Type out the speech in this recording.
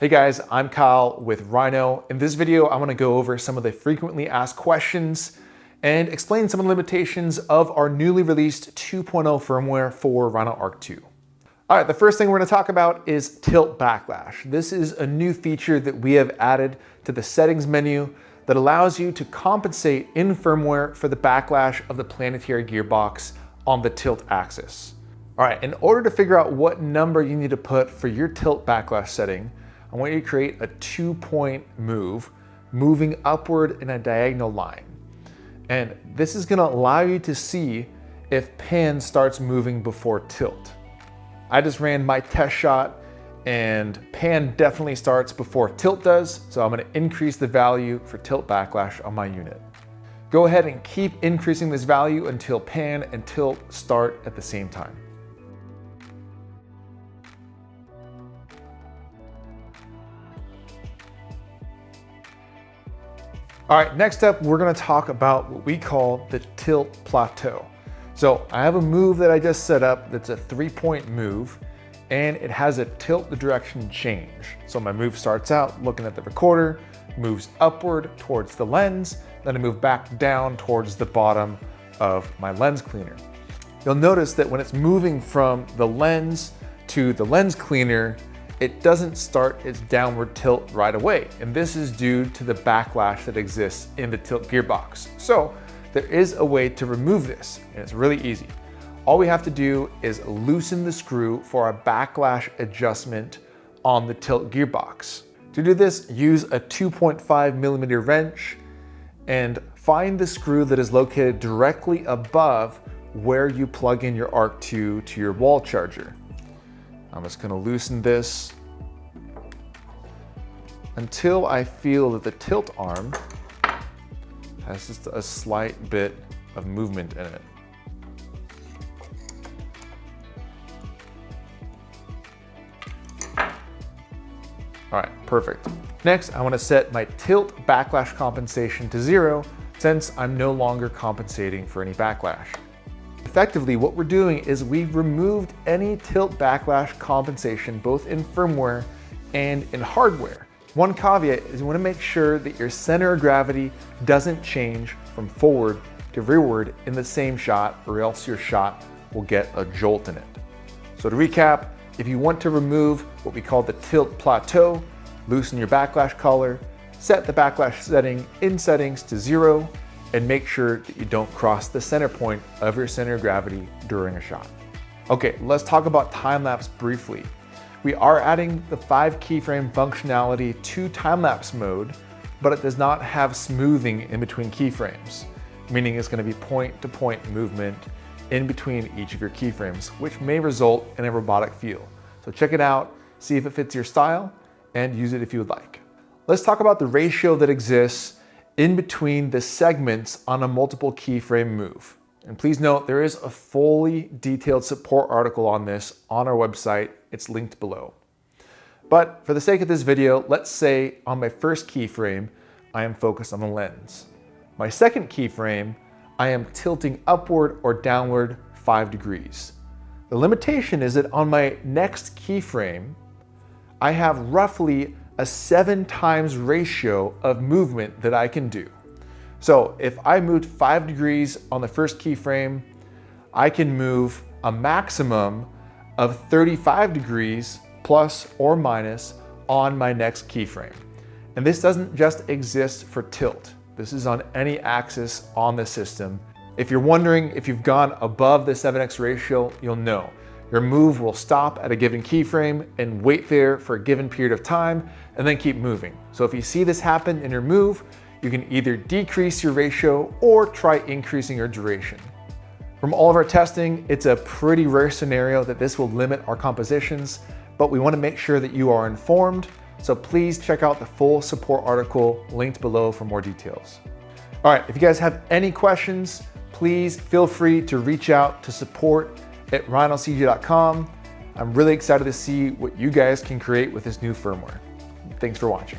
Hey guys, I'm Kyle with Rhino. In this video, I'm gonna go over some of the frequently asked questions and explain some of the limitations of our newly released 2.0 firmware for Rhino Arc II. All right, the first thing we're gonna talk about is tilt backlash. This is a new feature that we have added to the settings menu that allows you to compensate in firmware for the backlash of the planetary gearbox on the tilt axis. All right, in order to figure out what number you need to put for your tilt backlash setting, I want you to create a 2-point move, moving upward in a diagonal line. And this is gonna allow you to see if pan starts moving before tilt. I just ran my test shot and pan definitely starts before tilt does, so I'm gonna increase the value for tilt backlash on my unit. Go ahead and keep increasing this value until pan and tilt start at the same time. All right, next up, we're gonna talk about what we call the tilt plateau. So I have a move that I just set up that's a 3-point move, and it has a tilt the direction change. So my move starts out looking at the recorder, moves upward towards the lens, then I move back down towards the bottom of my lens cleaner. You'll notice that when it's moving from the lens to the lens cleaner, it doesn't start its downward tilt right away. And this is due to the backlash that exists in the tilt gearbox. So there is a way to remove this, and it's really easy. All we have to do is loosen the screw for a backlash adjustment on the tilt gearbox. To do this, use a 2.5mm wrench and find the screw that is located directly above where you plug in your Arc II to your wall charger. I'm just gonna loosen this until I feel that the tilt arm has just a slight bit of movement in it. All right, perfect. Next, I want to set my tilt backlash compensation to 0 since I'm no longer compensating for any backlash. Effectively, what we're doing is we've removed any tilt backlash compensation both in firmware and in hardware. One caveat is you want to make sure that your center of gravity doesn't change from forward to rearward in the same shot, or else your shot will get a jolt in it. So to recap, if you want to remove what we call the tilt plateau, loosen your backlash collar, set the backlash setting in settings to 0, and make sure that you don't cross the center point of your center of gravity during a shot. Okay, let's talk about time-lapse briefly. We are adding the 5 keyframe functionality to time-lapse mode, but it does not have smoothing in between keyframes, meaning it's gonna be point-to-point movement in between each of your keyframes, which may result in a robotic feel. So check it out, see if it fits your style, and use it if you would like. Let's talk about the ratio that exists in between the segments on a multiple keyframe move. And please note, there is a fully detailed support article on this on our website. It's linked below. But for the sake of this video, let's say on my first keyframe, I am focused on the lens. My second keyframe, I am tilting upward or downward 5 degrees. The limitation is that on my next keyframe, I have roughly a 7 times ratio of movement that I can do. So if I moved 5 degrees on the first keyframe, I can move a maximum of 35 degrees plus or minus on my next keyframe. And this doesn't just exist for tilt. This is on any axis on the system. If you're wondering if you've gone above the 7x ratio, you'll know. Your move will stop at a given keyframe and wait there for a given period of time and then keep moving. So if you see this happen in your move, you can either decrease your ratio or try increasing your duration. From all of our testing, it's a pretty rare scenario that this will limit our compositions, but we want to make sure that you are informed. So please check out the full support article linked below for more details. All right, if you guys have any questions, please feel free to reach out to support@rhinocg.com. I'm really excited to see what you guys can create with this new firmware. Thanks for watching.